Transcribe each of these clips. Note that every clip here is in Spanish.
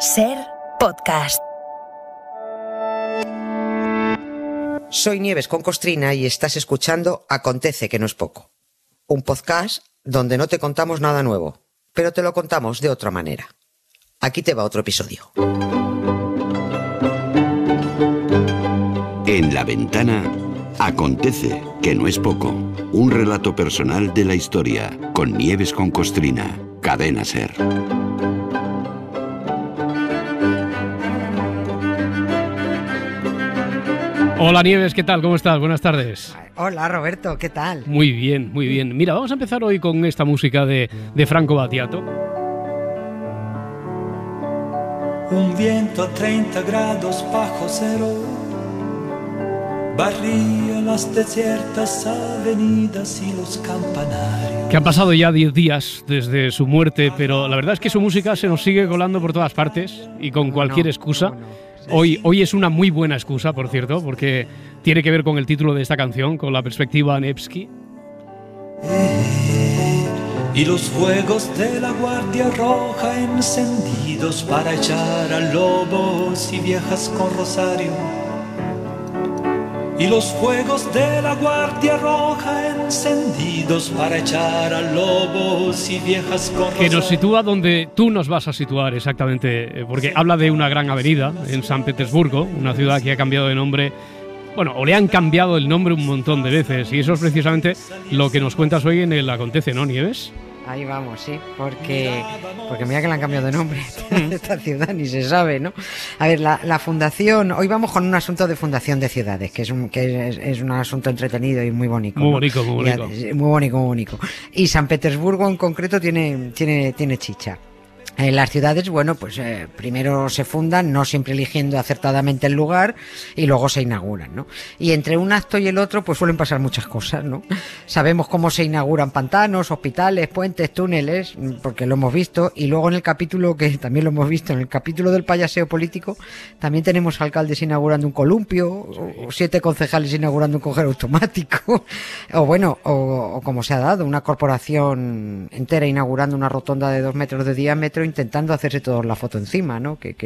Ser podcast. Soy Nieves con Costrina y estás escuchando Acontece, que no es poco. Un podcast donde no te contamos nada nuevo, pero te lo contamos de otra manera. Aquí te va otro episodio. En La Ventana, Acontece, que no es poco. Un relato personal de la historia, con Nieves con Costrina, Cadena Ser. Hola Nieves, ¿qué tal? ¿Cómo estás? Buenas tardes. Hola Roberto, ¿qué tal? Muy bien, muy bien. Mira, vamos a empezar hoy con esta música de Franco Battiato. Un viento a 30 grados bajo cero barría las desiertas avenidas y los campanarios. Que han pasado ya 10 días desde su muerte, pero la verdad es que su música se nos sigue colando por todas partes y con cualquier excusa. Hoy es una muy buena excusa, por cierto, porque tiene que ver con el título de esta canción, con la perspectiva Nevsky. Y los fuegos de la Guardia Roja encendidos para echar a lobos y viejas con rosario. Y los fuegos de la Guardia Roja encendidos para echar a lobos y viejas con rosario. Que nos sitúa donde tú nos vas a situar exactamente, porque habla de una gran avenida en San Petersburgo, una ciudad que ha cambiado de nombre, bueno, o le han cambiado el nombre un montón de veces, y eso es precisamente lo que nos cuentas hoy en el Acontece, ¿no, Nieves? Ahí vamos, sí, porque mira que le han cambiado de nombre de esta ciudad, ni se sabe, ¿no? A ver, la fundación, hoy vamos con un asunto de fundación de ciudades, que es un asunto entretenido y muy bonito. Muy ¿no? bonito, muy bonito. Muy bonito. Y San Petersburgo en concreto tiene chicha. Las ciudades, bueno, pues primero se fundan, no siempre eligiendo acertadamente el lugar, y luego se inauguran, ¿no? Y entre un acto y el otro, pues suelen pasar muchas cosas, ¿no? Sabemos cómo se inauguran pantanos, hospitales, puentes, túneles, porque lo hemos visto, y luego en el capítulo, que también lo hemos visto, en el capítulo del payaseo político, también tenemos alcaldes inaugurando un columpio, o 7 concejales inaugurando un cajero automático, o como se ha dado, una corporación entera inaugurando una rotonda de 2 metros de diámetro, intentando hacerse todos la foto encima, ¿no? Que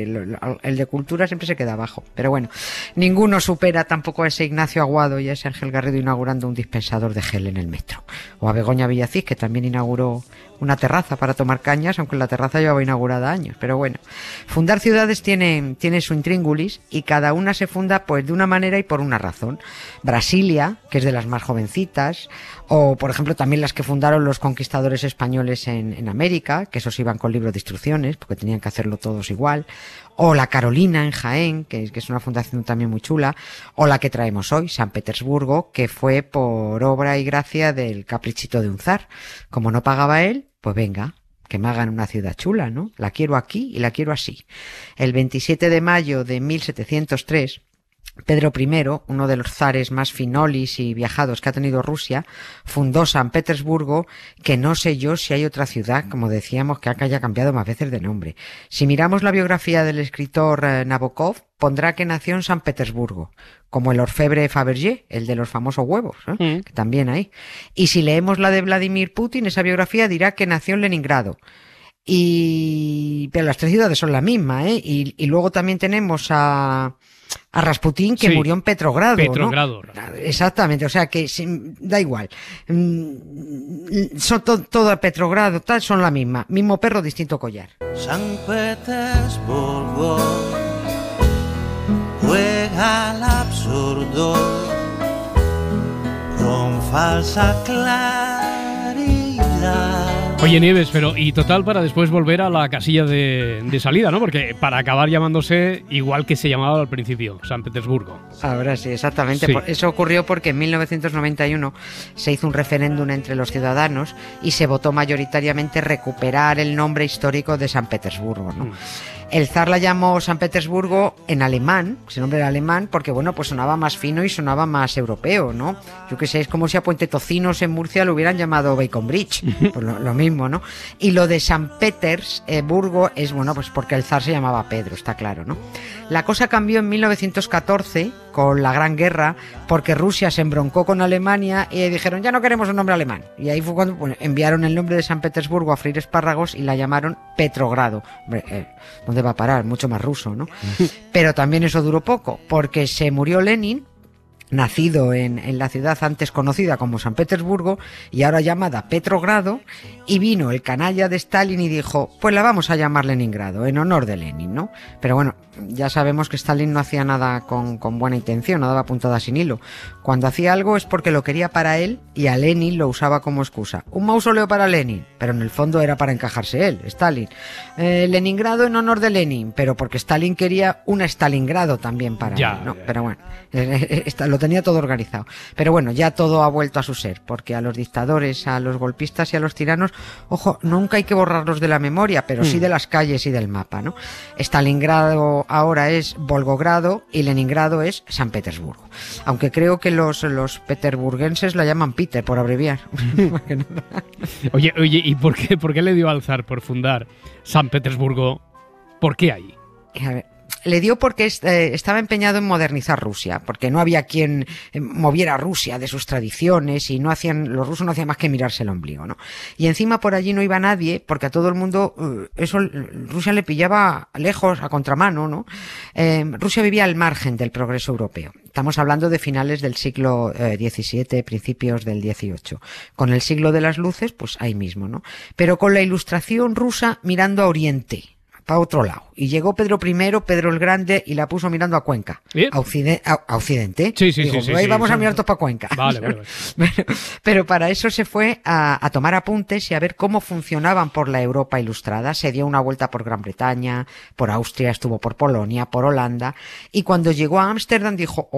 el de cultura siempre se queda abajo. Pero bueno, ninguno supera tampoco a ese Ignacio Aguado y a ese Ángel Garrido inaugurando un dispensador de gel en el metro. O a Begoña Villacís, que también inauguró una terraza para tomar cañas, aunque la terraza llevaba inaugurada años. Pero bueno, fundar ciudades tiene su intríngulis, y cada una se funda pues de una manera y por una razón. Brasilia, que es de las más jovencitas, o por ejemplo también las que fundaron los conquistadores españoles en América, que esos iban con libros de instrucciones porque tenían que hacerlo todos igual, o la Carolina en Jaén, que es una fundación también muy chula, o la que traemos hoy, San Petersburgo, que fue por obra y gracia del caprichito de un zar. Como no pagaba él, pues venga, que me hagan una ciudad chula, ¿no? La quiero aquí y la quiero así. El 27 de mayo de 1703, Pedro I, uno de los zares más finolis y viajados que ha tenido Rusia, fundó San Petersburgo, que no sé yo si hay otra ciudad, como decíamos, que haya cambiado más veces de nombre. Si miramos la biografía del escritor Nabokov, pondrá que nació en San Petersburgo, como el orfebre Fabergé, el de los famosos huevos, que también hay. Y si leemos la de Vladimir Putin, esa biografía dirá que nació en Leningrado. Pero las 3 ciudades son la misma, ¿eh? Y luego también tenemos a Rasputín, que murió en Petrogrado, Petrogrado, ¿no? Exactamente, o sea que da igual. Son todo Petrogrado, tal, son la misma. Mismo perro, distinto collar. San Petersburgo juega al absurdo con falsa claridad. Oye, Nieves, pero y total para después volver a la casilla de salida, ¿no? Porque para acabar llamándose igual que se llamaba al principio, San Petersburgo. Ahora sí, exactamente. Sí. Eso ocurrió porque en 1991 se hizo un referéndum entre los ciudadanos y se votó mayoritariamente recuperar el nombre histórico de San Petersburgo, ¿no? El zar la llamó San Petersburgo en alemán, su nombre era alemán, porque bueno, pues sonaba más fino y sonaba más europeo, ¿no? Yo qué sé, es como si a Puente Tocinos en Murcia lo hubieran llamado Bacon Bridge, pues lo mismo, ¿no? Y lo de San Petersburgo es, bueno, pues porque el zar se llamaba Pedro, está claro, ¿no? La cosa cambió en 1914 con la Gran Guerra, porque Rusia se embroncó con Alemania y dijeron, ya no queremos un nombre alemán. Y ahí fue cuando enviaron el nombre de San Petersburgo a freír espárragos y la llamaron Petrogrado. Hombre, ¿dónde va a parar? Mucho más ruso, ¿no? Pero también eso duró poco, porque se murió Lenin, nacido en la ciudad antes conocida como San Petersburgo y ahora llamada Petrogrado, y vino el canalla de Stalin y dijo, pues la vamos a llamar Leningrado, en honor de Lenin, ¿no? Pero bueno, ya sabemos que Stalin no hacía nada con buena intención, no daba puntada sin hilo. Cuando hacía algo es porque lo quería para él y a Lenin lo usaba como excusa. Un mausoleo para Lenin, pero en el fondo era para encajarse él, Stalin. Leningrado en honor de Lenin, pero porque Stalin quería un Stalingrado también para él, ¿no? Pero bueno, lo tenía todo organizado. Pero bueno, ya todo ha vuelto a su ser, porque a los dictadores, a los golpistas y a los tiranos, ojo, nunca hay que borrarlos de la memoria, pero sí de las calles y del mapa, ¿no? Stalingrado ahora es Volgogrado y Leningrado es San Petersburgo. Aunque creo que los peterburguenses la llaman Peter, por abreviar. Oye, ¿y por qué le dio al zar por fundar San Petersburgo? ¿Por qué ahí? A ver, le dio porque estaba empeñado en modernizar Rusia, porque no había quien moviera a Rusia de sus tradiciones y los rusos no hacían más que mirarse el ombligo, ¿no? Y encima por allí no iba nadie, porque a todo el mundo Rusia le pillaba lejos, a contramano, ¿no? Rusia vivía al margen del progreso europeo. Estamos hablando de finales del siglo XVII, principios del XVIII. Con el siglo de las luces, pues ahí mismo, ¿no? Pero con la ilustración rusa mirando a Oriente, para otro lado. Y llegó Pedro I, Pedro el Grande, y la puso mirando a Cuenca. A Occidente. Sí. Ahí vamos a mirar todos para Cuenca. Vale. Pero para eso se fue a tomar apuntes y a ver cómo funcionaban por la Europa ilustrada. Se dio una vuelta por Gran Bretaña, por Austria, estuvo por Polonia, por Holanda. Y cuando llegó a Ámsterdam dijo,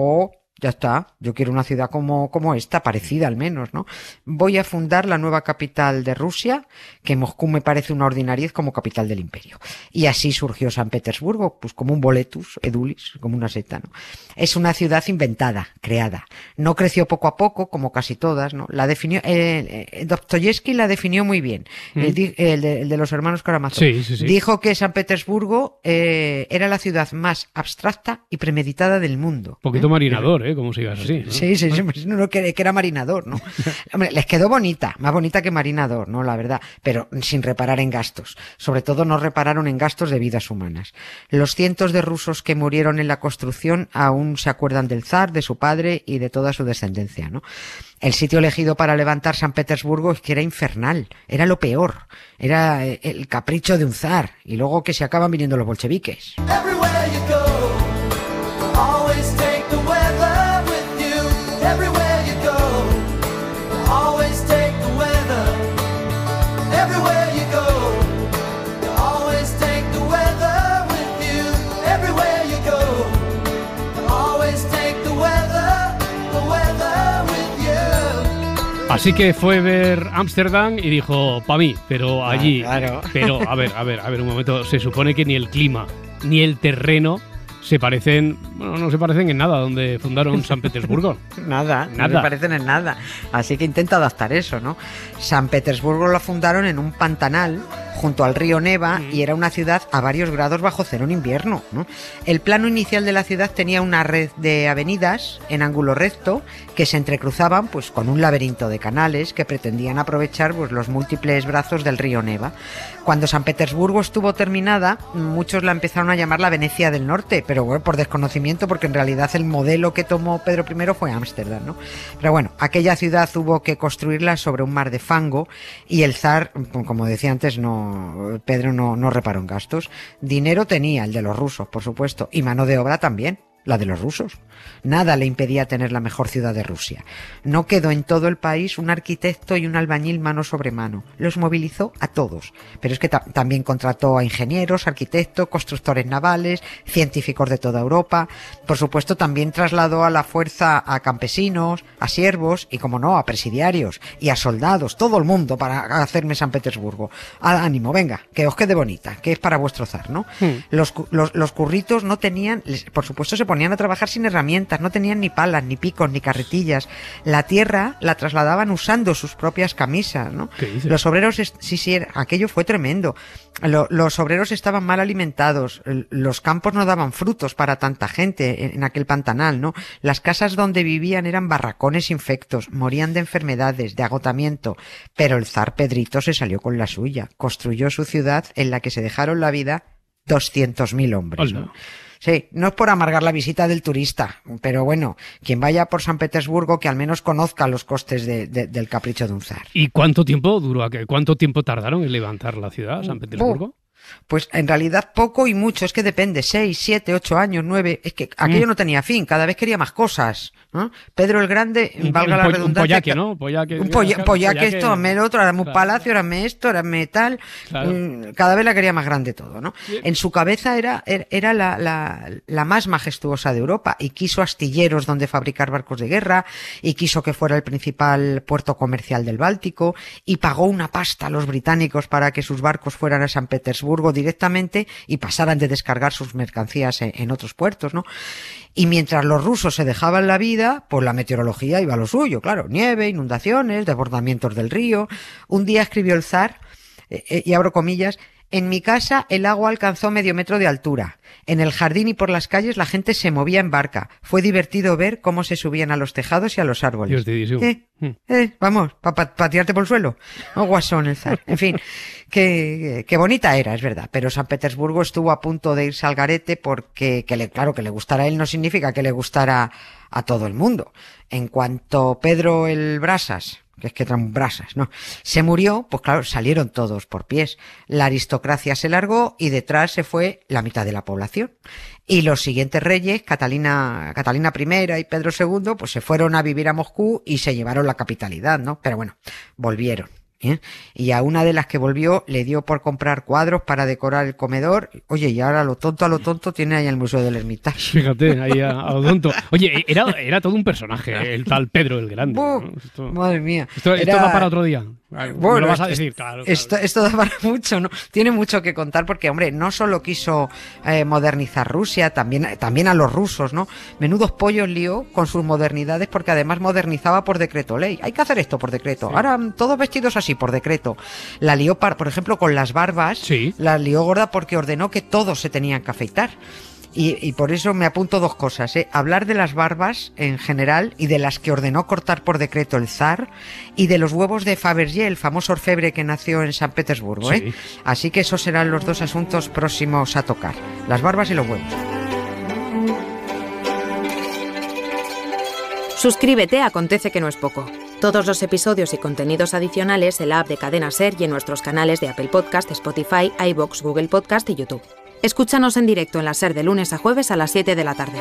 ya está, yo quiero una ciudad como esta, parecida al menos, ¿no? Voy a fundar la nueva capital de Rusia, que Moscú me parece una ordinariez como capital del imperio. Y así surgió San Petersburgo, pues como un boletus, edulis, como una seta, ¿no? Es una ciudad inventada, creada. No creció poco a poco, como casi todas, ¿no? La definió, Dostoyevsky la definió muy bien, el de los hermanos Karamazov. Sí. Dijo que San Petersburgo era la ciudad más abstracta y premeditada del mundo. Poquito marinador, como sigas así, ¿no? Sí, que era marinador, ¿no? Hombre, les quedó bonita, más bonita que marinador, ¿no? La verdad, pero sin reparar en gastos. Sobre todo no repararon en gastos de vidas humanas. Los cientos de rusos que murieron en la construcción aún se acuerdan del zar, de su padre y de toda su descendencia, ¿no? El sitio elegido para levantar San Petersburgo es que era infernal, era lo peor, era el capricho de un zar, y luego que se acaban viniendo los bolcheviques. Así que fue ver Ámsterdam y dijo, pa' mí, pero allí... Claro. Pero, a ver, un momento, se supone que ni el clima, ni el terreno se parecen, bueno, no se parecen en nada donde fundaron San Petersburgo. Nada, no se parecen en nada. Así que intenta adaptar eso, ¿no? San Petersburgo lo fundaron en un pantanal junto al río Neva y era una ciudad a varios grados bajo cero en invierno, ¿no? El plano inicial de la ciudad tenía una red de avenidas en ángulo recto que se entrecruzaban pues con un laberinto de canales que pretendían aprovechar pues los múltiples brazos del río Neva. Cuando San Petersburgo estuvo terminada, muchos la empezaron a llamar la Venecia del Norte, pero bueno, por desconocimiento, porque en realidad el modelo que tomó Pedro I fue Ámsterdam, ¿no? Pero bueno, aquella ciudad hubo que construirla sobre un mar de fango y el zar, como decía antes, Pedro no reparó en gastos. Dinero tenía, el de los rusos, por supuesto, y mano de obra también, la de los rusos. Nada le impedía tener la mejor ciudad de Rusia. No quedó en todo el país un arquitecto y un albañil mano sobre mano. Los movilizó a todos. Pero es que también contrató a ingenieros, arquitectos, constructores navales, científicos de toda Europa. Por supuesto, también trasladó a la fuerza a campesinos, a siervos y, como no, a presidiarios y a soldados, todo el mundo para hacerme San Petersburgo. Ánimo, venga, que os quede bonita, que es para vuestro zar, ¿no? Los curritos no tenían, por supuesto se ponían ponían a trabajar sin herramientas, no tenían ni palas, ni picos, ni carretillas. La tierra la trasladaban usando sus propias camisas, ¿no? ¿Qué dices? Los obreros, aquello fue tremendo. Los obreros estaban mal alimentados, los campos no daban frutos para tanta gente en aquel pantanal, ¿no? Las casas donde vivían eran barracones infectos, morían de enfermedades, de agotamiento, pero el zar Pedrito se salió con la suya, construyó su ciudad en la que se dejaron la vida 200.000 hombres, ¿no? Sí, no es por amargar la visita del turista, pero bueno, quien vaya por San Petersburgo que al menos conozca los costes del capricho de un zar. ¿Y cuánto tiempo duró? ¿Cuánto tiempo tardaron en levantar la ciudad, San Petersburgo? Pues en realidad poco y mucho, es que depende, 6, 7, 8 años, 9, es que aquello no tenía fin, cada vez quería más cosas, ¿no? Pedro el Grande, valga la redundancia. Un pollaque, ¿no? Pollaque esto, dame el otro, ahora me un palacio, ahora me esto, ahora me tal, Claro. Cada vez la quería más grande todo, ¿no? En su cabeza era la más majestuosa de Europa y quiso astilleros donde fabricar barcos de guerra y quiso que fuera el principal puerto comercial del Báltico y pagó una pasta a los británicos para que sus barcos fueran a San Petersburgo directamente y pasaran de descargar sus mercancías en otros puertos, ¿no? Y mientras los rusos se dejaban la vida, pues la meteorología iba a lo suyo, claro, nieve, inundaciones, desbordamientos del río. Un día escribió el zar, y abro comillas, en mi casa el agua alcanzó medio metro de altura. En el jardín y por las calles la gente se movía en barca. Fue divertido ver cómo se subían a los tejados y a los árboles. Vamos, para tirarte por el suelo. Oh, guasón el zar. En fin, que bonita era, es verdad. Pero San Petersburgo estuvo a punto de irse al garete porque, claro, que le gustara a él no significa que le gustara a todo el mundo. En cuanto Pedro el Brasas, que es que traen brasas, ¿no?, se murió, pues claro, salieron todos por pies. La aristocracia se largó y detrás se fue la mitad de la población. Y los siguientes reyes, Catalina I y Pedro II, pues se fueron a vivir a Moscú y se llevaron la capitalidad, ¿no? Pero bueno, volvieron. Y a una de las que volvió le dio por comprar cuadros para decorar el comedor. Oye, y ahora a lo tonto tiene ahí el Museo del Hermitage. Fíjate, ahí a lo tonto. Oye, era todo un personaje, el tal Pedro el Grande, ¿no? Madre mía. Esto da para otro día. Bueno, me lo vas a decir, claro. Esto da para mucho, ¿no? Tiene mucho que contar porque, hombre, no solo quiso modernizar Rusia, también a los rusos, ¿no? Menudos pollos lió con sus modernidades porque además modernizaba por decreto ley. Hay que hacer esto por decreto. Sí. Ahora todos vestidos así por decreto. La lió, por ejemplo, con las barbas. Sí. La lió gorda porque ordenó que todos se tenían que afeitar. Y por eso me apunto dos cosas, hablar de las barbas en general y de las que ordenó cortar por decreto el zar y de los huevos de Fabergé, el famoso orfebre que nació en San Petersburgo, sí. Así que esos serán los dos asuntos próximos a tocar, las barbas y los huevos. Suscríbete a Acontece que no es poco. Todos los episodios y contenidos adicionales en la app de Cadena SER y en nuestros canales de Apple Podcast, Spotify, iVoox, Google Podcast y YouTube. Escúchanos en directo en la SER de lunes a jueves a las 7 de la tarde.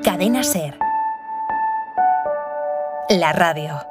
Cadena SER. La radio.